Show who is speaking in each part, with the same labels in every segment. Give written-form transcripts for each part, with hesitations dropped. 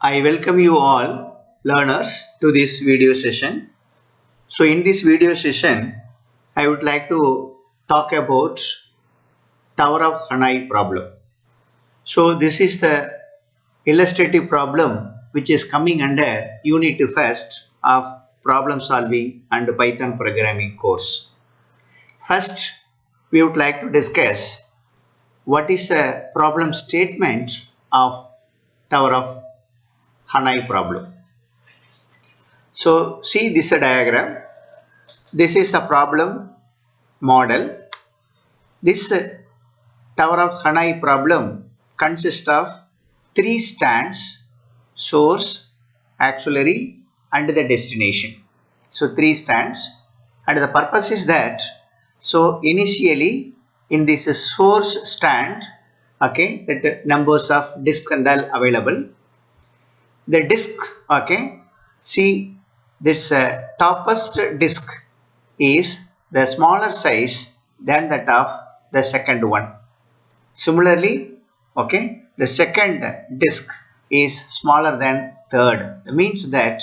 Speaker 1: I welcome you all learners to this video session. So in this video session, I would like to talk about Tower of Hanoi problem. So this is the illustrative problem which is coming under unit first of problem solving and Python programming course. First, we would like to discuss what is the problem statement of Tower of Hanoi problem. So see this diagram. This is the problem model. This Tower of Hanoi problem consists of three stands: source, auxiliary and the destination. So three stands, and the purpose is that so initially in this source stand, okay, that numbers of disks and all available. The disk, okay, see this topmost disk is the smaller size than that of the second one. Similarly, okay, the second disk is smaller than third. It means that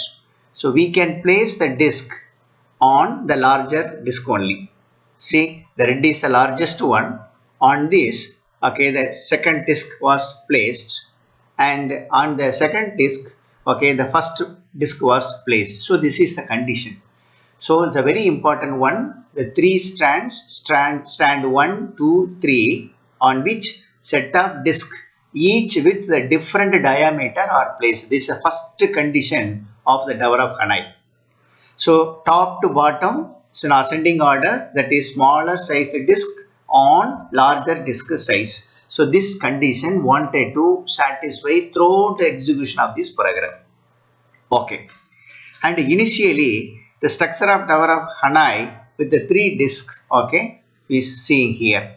Speaker 1: so we can place the disk on the larger disk only. See, the red is the largest one. On this, okay, the second disk was placed, and on the second disk, okay, the first disk was placed. So this is the condition. So it's a very important one. The three strands, stand 1, 2, 3, on which set of disk each with the different diameter are placed. This is the first condition of the Tower of Hanoi. So top to bottom, it's an ascending order, that is smaller size disk on larger disk size. So this condition wanted to satisfy throughout the execution of this program. Okay. And initially the structure of Tower of Hanoi with the three disks, okay, is seen here.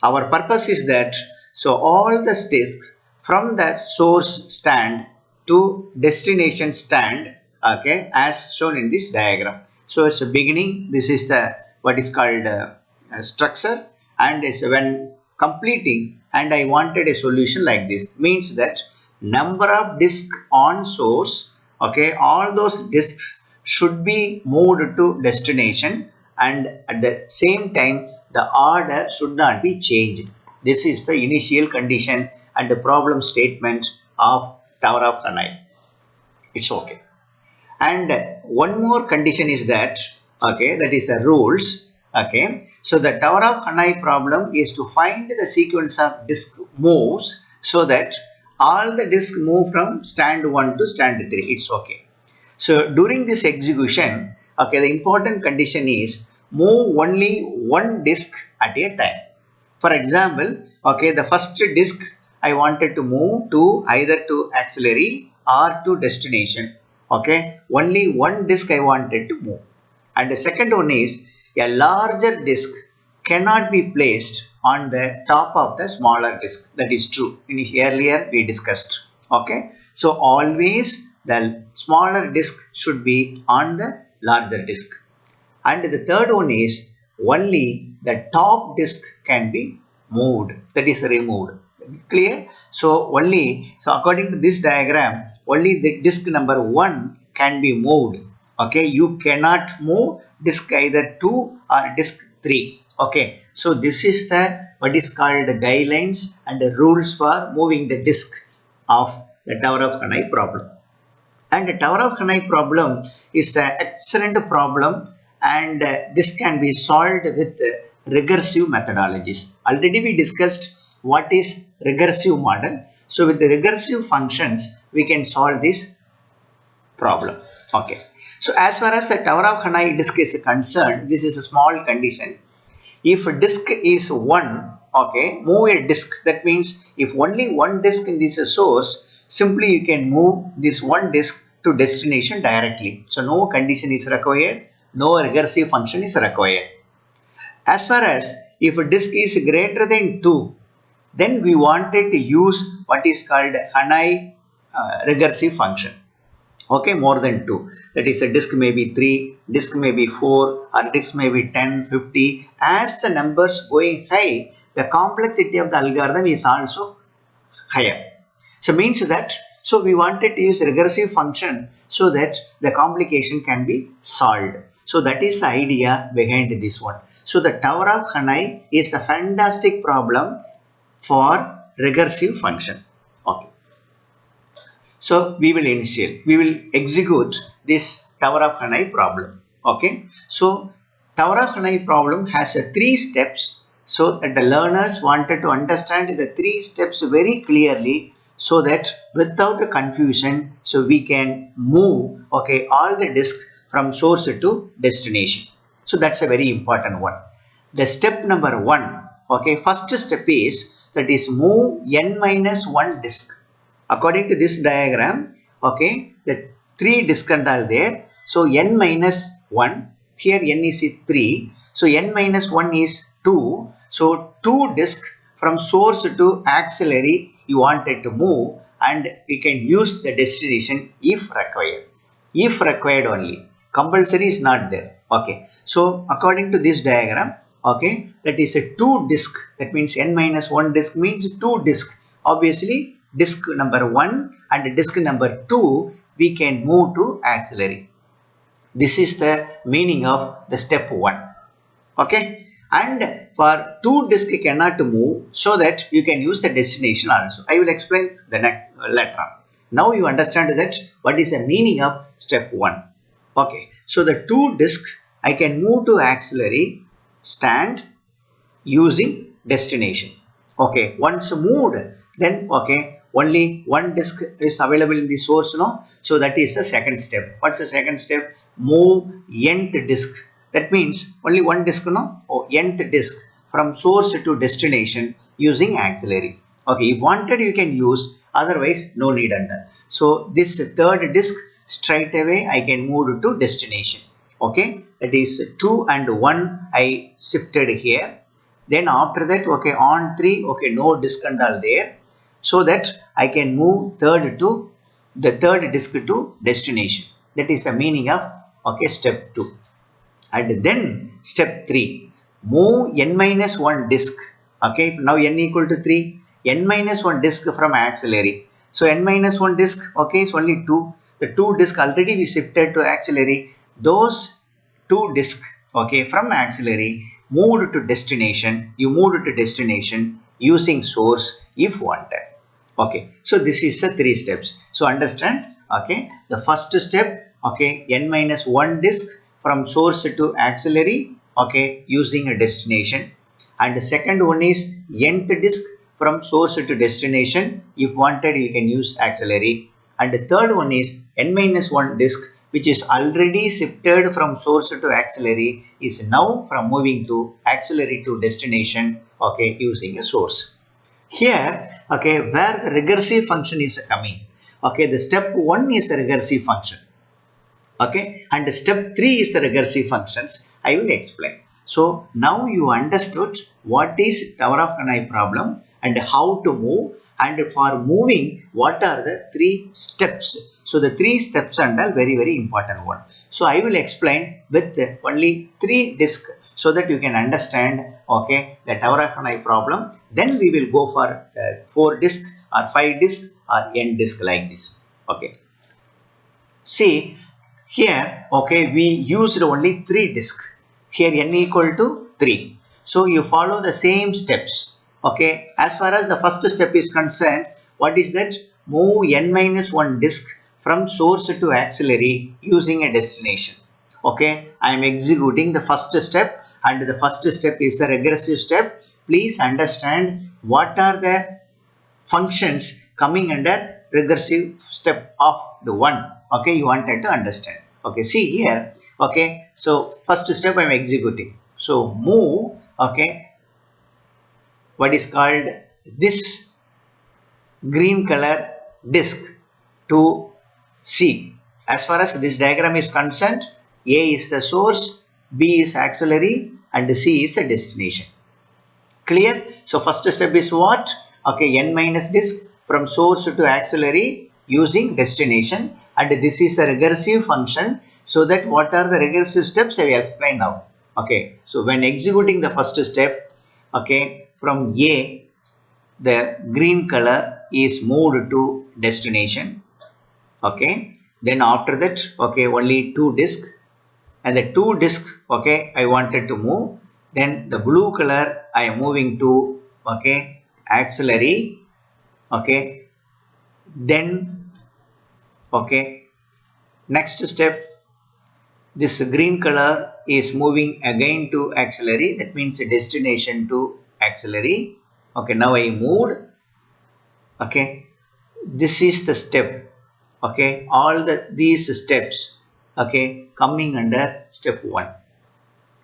Speaker 1: Our purpose is that so all the disks from the source stand to destination stand, okay, as shown in this diagram. So it's a beginning. This is the what is called structure, and it's when completing, and I wanted a solution like this. Means that number of disks on source, okay, all those disks should be moved to destination, and at the same time the order should not be changed. This is the initial condition and the problem statement of Tower of Hanoi. It's okay. And one more condition is that, okay, that is the rules. Okay, so the Tower of Hanoi problem is to find the sequence of disk moves so that all the disks move from stand 1 to stand 3. It's okay. So during this execution, okay, the important condition is move only one disk at a time. For example, okay, the first disk I wanted to move to either to auxiliary or to destination. Okay, only one disk I wanted to move. And the second one is a larger disk cannot be placed on the top of the smaller disk. That is true. Earlier we discussed. Okay, so always the smaller disk should be on the larger disk. And the third one is only the top disk can be moved, that is removed. Clear? So according to this diagram, only the disk number 1 can be moved. Okay, you cannot move disk either 2 or disk 3. Okay, so this is the what is called the guidelines and the rules for moving the disk of the Tower of Hanoi problem. And the Tower of Hanoi problem is an excellent problem, and this can be solved with recursive methodologies. Already we discussed what is recursive model. So with the recursive functions, we can solve this problem. Okay. So as far as the Tower of Hanoi disk is concerned, this is a small condition. If a disk is 1, okay, move a disk. That means if only one disk in this source, simply you can move this one disk to destination directly. So no condition is required, no recursive function is required. As far as if a disk is greater than 2, then we wanted to use what is called Hanoi recursive function. Okay, more than 2. That is a disk may be 3, disk may be 4, or disk may be 10, 50. As the numbers going high, the complexity of the algorithm is also higher. So means that So we wanted to use recursive function so that the complication can be solved. So that is the idea behind this one. So the Tower of Hanoi is a fantastic problem for recursive function. Okay. So we will execute this Tower of Hanoi problem. Okay. So Tower of Hanoi problem has a 3 steps. So that the learners wanted to understand the 3 steps very clearly, so that without a confusion, so we can move, okay, all the disk from source to destination. So that's a very important one. The step number 1, okay, first step is that is move n minus 1 disk. According to this diagram, okay, the 3 disks are there. So n minus 1, here n is 3. So n minus 1 is 2. So 2 disks from source to auxiliary you wanted to move, and we can use the destination if required. If required only. Compulsory is not there. Okay. So according to this diagram, okay, that is a 2 disk. That means n minus 1 disk means 2 disk. Obviously, disk number 1 and disk number 2 we can move to auxiliary. This is the meaning of the step 1. Okay. And for 2 disk you cannot move, so that you can use the destination also. I will explain the next later on. Now you understand that what is the meaning of step 1. Okay. So the 2 disk I can move to auxiliary stand using destination. Okay. Once moved, then okay, only 1 disk is available in the source, no? So that is the second step. What's the second step? Move nth disk. That means only 1 disk, no? Oh, nth disk from source to destination using auxiliary. Okay, if wanted you can use, otherwise no need under. So this third disk straight away I can move to destination. Okay, that is 2 and 1 I shifted here. Then after that, okay, on 3, okay, no disk and all there. So that I can move the third disk to destination. That is the meaning of, okay, step 2. And then step 3, move n minus 1 disk. Okay, now n equal to 3, n minus 1 disk from auxiliary. So n minus 1 disk, okay, is only 2. The 2 disk already we shifted to auxiliary. Those 2 disk, okay, from auxiliary moved to destination. You moved to destination using source if wanted. Okay, so this is the 3 steps. So understand, okay, the first step, okay, n minus 1 disk from source to auxiliary, okay, using a destination. And the second one is nth disk from source to destination. If wanted, you can use auxiliary. And the third one is n minus 1 disk, which is already shifted from source to auxiliary, is now from moving to auxiliary to destination, okay, using a source. Here, okay, where the recursive function is coming, okay, the step 1 is the recursive function, okay, and step 3 is the recursive functions. I will explain. So now you understood what is Tower of Hanoi problem and how to move, and for moving what are the 3 steps. So the 3 steps are very important one. So I will explain with only 3 disks, so that you can understand, okay, the Tower of Hanoi problem. Then we will go for 4 disks or 5 disks or n disk like this. Okay. See here, okay, we used only 3 disks. Here n equal to 3. So you follow the same steps. Okay. As far as the first step is concerned, what is that? Move n minus 1 disk from source to auxiliary using a destination. Okay. I am executing the first step, and the first step is the regressive step. Please understand what are the functions coming under recursive step of the 1. Okay, you wanted to understand. Okay, see here. Okay, so first step I am executing. So move, okay, what is called this green color disk to C. As far as this diagram is concerned, A is the source, B is auxiliary, and C is the destination. Clear? So first step is what? Okay, n minus disk from source to auxiliary using destination, and this is a recursive function. So that what are the recursive steps I will explain now. Okay, so when executing the first step, okay, from A, the green color is moved to destination. Okay, then after that, okay, only 2 disk, and the 2 disk, okay, I wanted to move. Then the blue color I am moving to, okay, auxiliary, okay, then, okay, next step, this green color is moving again to auxiliary, that means a destination to auxiliary. Okay, now I moved. Okay, this is the step. Okay, all these steps, okay, coming under step 1.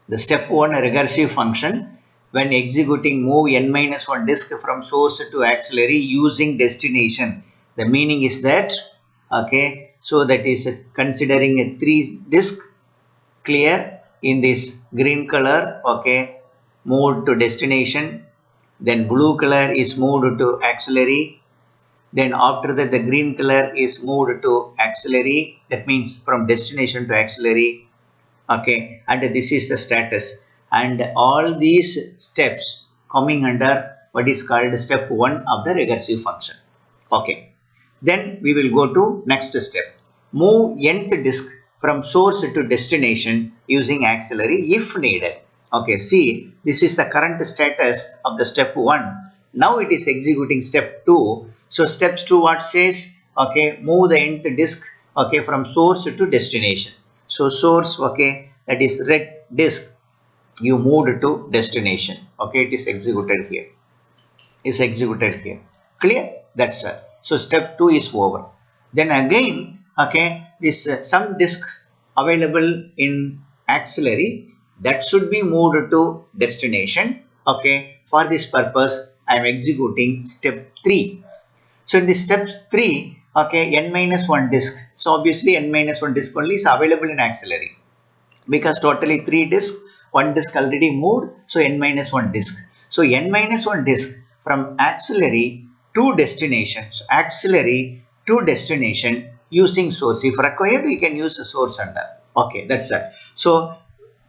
Speaker 1: The step 1 recursive function, when executing move n minus 1 disk from source to auxiliary using destination. The meaning is that, okay, so that is considering a 3 disk, clear in this green color, okay, moved to destination, then blue color is moved to auxiliary, then after that the green color is moved to auxiliary, that means from destination to auxiliary. Okay, and this is the status, and all these steps coming under what is called step 1 of the recursive function. Okay, then we will go to next step, move nth disk from source to destination using auxiliary if needed. Okay, see, this is the current status of the step 1. Now it is executing step 2. So steps 2 what says? Okay, move the nth disk, okay, from source to destination. So source, okay, that is red disk, you moved to destination. Okay, it is executed here. Is executed here. Clear? That's all. So step 2 is over. Then again, okay, this some disk available in auxiliary, that should be moved to destination. Okay, for this purpose, I am executing step 3. So in this step 3, okay, n minus 1 disk. So obviously n minus 1 disk only is available in auxiliary, because totally 3 disks, 1 disk already moved, so n minus 1 disk. So n minus 1 disk from auxiliary to destination. So auxiliary to destination using source. If required, we can use the source under. Okay, that's it. So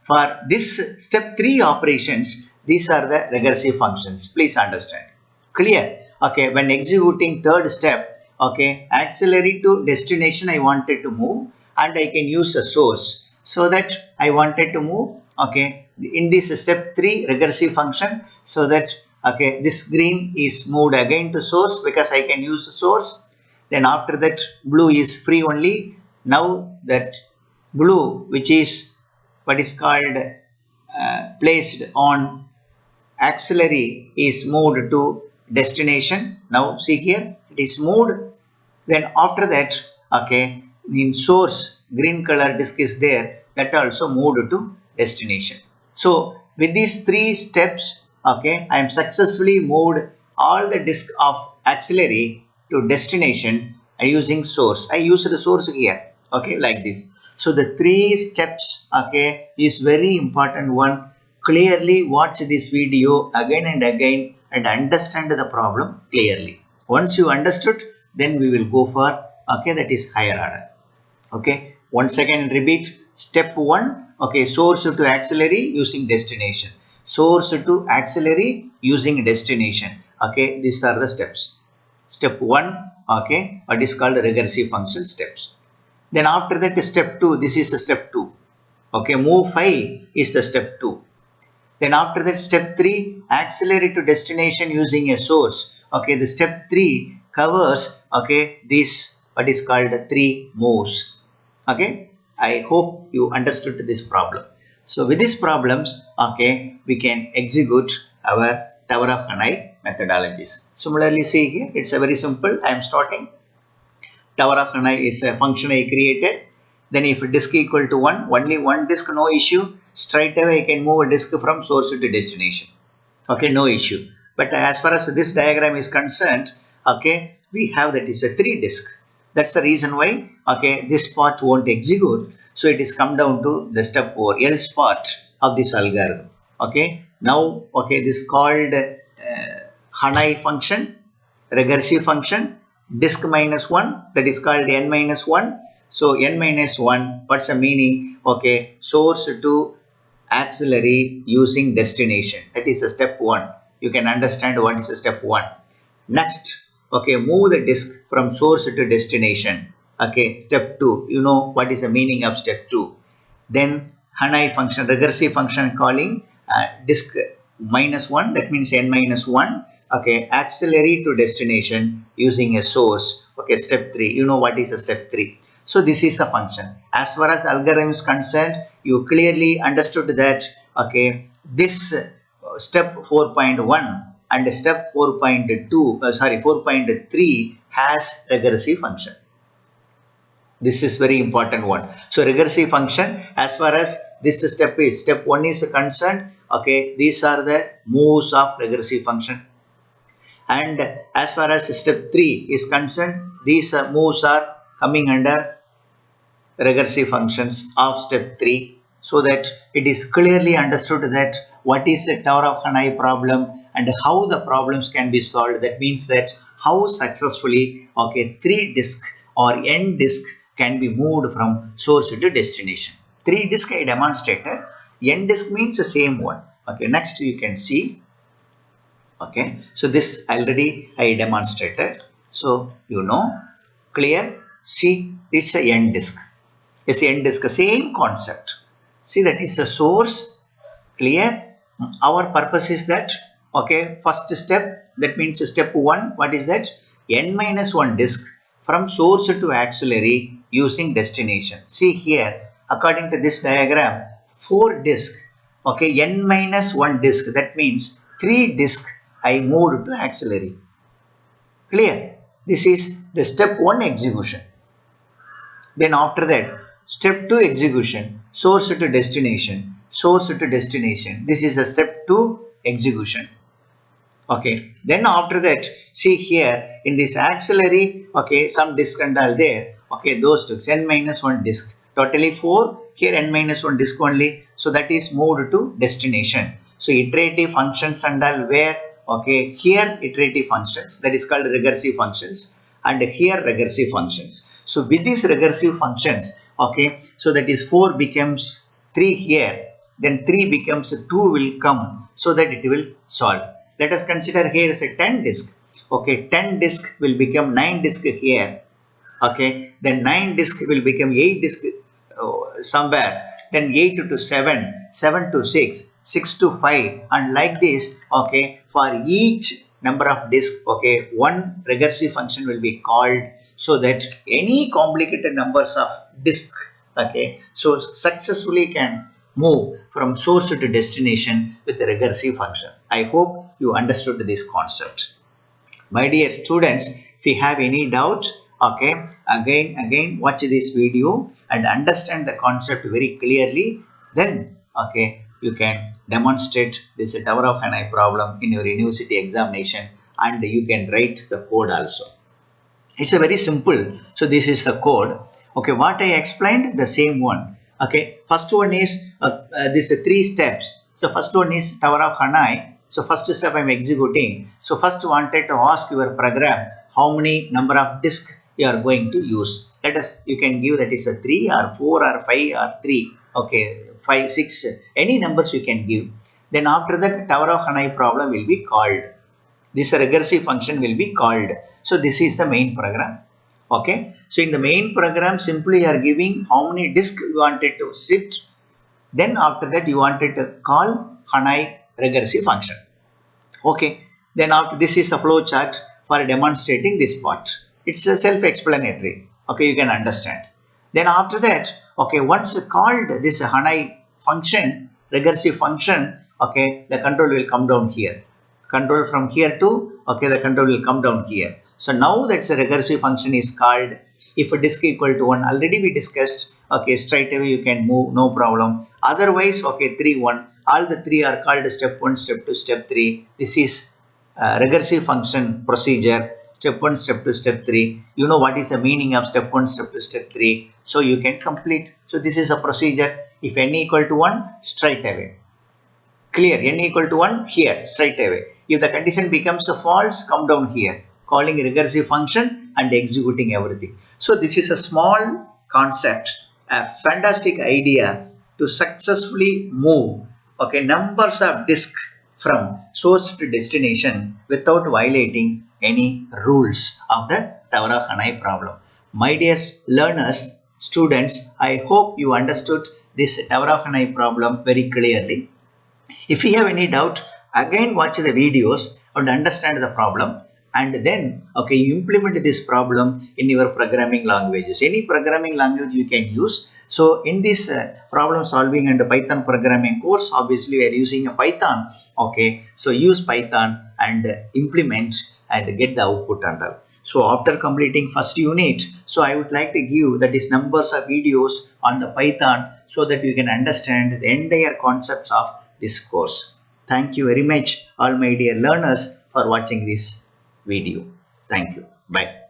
Speaker 1: for this step 3 operations, these are the recursive functions. Please understand. Clear? Okay, when executing third step, okay, auxiliary to destination I wanted to move, and I can use a source. So that I wanted to move, okay, in this step 3 recursive function, so that, okay, this green is moved again to source because I can use a source. Then after that blue is free only. Now that blue, which is what is called placed on auxiliary, is moved to destination. Now see here, it is moved. Then after that, okay, in source green color disk is there, that also moved to destination. So with these 3 steps, okay, I am successfully moved all the disk of auxiliary to destination using source. I used the source here, okay, like this. So the 3 steps, okay, is very important one. Clearly watch this video again and again and understand the problem clearly. Once you understood, then we will go for, okay, that is higher order. Okay, once again repeat. Step 1, okay, source to auxiliary using destination. Source to auxiliary using destination. Okay, these are the steps. Step 1, okay, what is called recursive function steps. Then after that step 2, this is the step 2. Okay, move 5 is the step 2. Then after that step 3, auxiliary to destination using a source. Okay, the step 3 covers, okay, this what is called 3 moves. Okay, I hope you understood this problem. So with these problems, okay, we can execute our Tower of Hanoi methodologies. Similarly, see here, it's a very simple. I am starting. Tower of Hanoi is a function I created. Then if disk equal to 1, only one disk, no issue. Straight away I can move a disk from source to destination. Okay, no issue. But as far as this diagram is concerned, okay, we have that is a 3 disk. That's the reason why, okay, this part won't execute. So it is come down to the step 4, else part of this algorithm. Okay, now, okay, this called Hanoi function, recursive function, disk minus 1, that is called n minus 1. So n minus 1, what's the meaning? Okay, source to auxiliary using destination. That is a step 1. You can understand what is a step 1. Next, okay, move the disk from source to destination. Okay, step 2, you know what is the meaning of step 2. Then Hanoi function, recursive function calling disk -1, that means n minus 1. Okay, auxiliary to destination using a source. Okay, step 3, you know what is a step 3. So this is the function. As far as the algorithm is concerned, you clearly understood that, okay, this step 4.1 and step 4.2, 4.3 has recursive function. This is very important one. So recursive function, as far as this step is, step 1 is concerned, okay, these are the moves of recursive function. And as far as step 3 is concerned, these moves are coming under recursive functions of step 3, so that it is clearly understood that what is the Tower of Hanoi problem and how the problems can be solved. That means that how successfully, okay, 3 disk or n disk can be moved from source to destination. 3 disk I demonstrated, n disk means the same one. Okay, next you can see. Okay, so this already I demonstrated, so you know, clear. See, it's a n disk. It's n disk, same concept. See, that is a source. Clear. Our purpose is that, okay, first step, that means step 1, what is that? N minus 1 disk from source to auxiliary using destination. See here, according to this diagram, 4 disk, okay, n minus 1 disk, that means 3 disk I moved to auxiliary. Clear. This is the step 1 execution. Then after that, step 2 execution, source to destination, source to destination. This is a step 2 execution. Okay. Then after that, see here in this auxiliary, okay, some disk and all there. Okay, those disks, n minus 1 disk. Totally 4, here n minus 1 disk only. So that is moved to destination. So iterative functions and all where, okay, here iterative functions, that is called recursive functions, and here recursive functions. So with these recursive functions, okay, so that is 4 becomes 3 here, then 3 becomes 2 will come, so that it will solve. Let us consider here is a 10 disk. Okay, 10 disk will become 9 disk here. Okay, then 9 disk will become 8 disk somewhere. Then 8 to 7, 7 to 6, 6 to 5, and like this. Okay, for each number of disk, okay, one recursive function will be called, so that any complicated numbers of disk, okay, so successfully can move from source to destination with a recursive function. I hope you understood this concept. My dear students, if you have any doubt, okay, again watch this video and understand the concept very clearly. Then, okay, you can demonstrate this Tower of Hanoi problem in your university examination, and you can write the code also. It's a very simple. So this is the code. Okay, what I explained, the same one. Okay, first one is this 3 steps. So first one is Tower of Hanoi. So first step I am executing. So first wanted to ask your program how many number of disk you are going to use. Let us, you can give that is a 3 or 4 or 5 or 3. Okay, 5, 6, any numbers you can give. Then after that, Tower of Hanoi problem will be called. This recursive function will be called. So this is the main program. Okay. So in the main program, simply you are giving how many disks you wanted to shift. Then after that, you wanted to call Hanoi recursive function. Okay. Then after this is a flow chart for demonstrating this part. It's self-explanatory. Okay, you can understand. Then after that, okay, once called this Hanoi function, recursive function, okay, the control will come down here. Control from here to, okay, the control will come down here. So now that's a recursive function is called. If a disk equal to 1, already we discussed, okay, straight away you can move, no problem. Otherwise, okay, 3, 1, all the 3 are called step 1, step 2, step 3. This is recursive function procedure. Step 1, step 2, step 3. You know what is the meaning of step 1, step 2, step 3. So you can complete. So this is a procedure. If n equal to 1, straight away. Clear, n equal to 1 here, straight away. If the condition becomes a false, come down here, calling a recursive function and executing everything. So this is a small concept, a fantastic idea to successfully move, okay, numbers of disks from source to destination without violating any rules of the Tower of Hanoi problem. My dear learners, students, I hope you understood this Tower of Hanoi problem very clearly. If you have any doubt, again watch the videos and understand the problem, and then okay, you implement this problem in your programming languages. Any programming language you can use. So in this problem solving and Python programming course, obviously we are using a Python. Okay, so use Python and implement and get the output under. So after completing first unit, so I would like to give that is numbers of videos on the Python so that you can understand the entire concepts of this course. Thank you very much, all my dear learners, for watching this video. Thank you. Bye.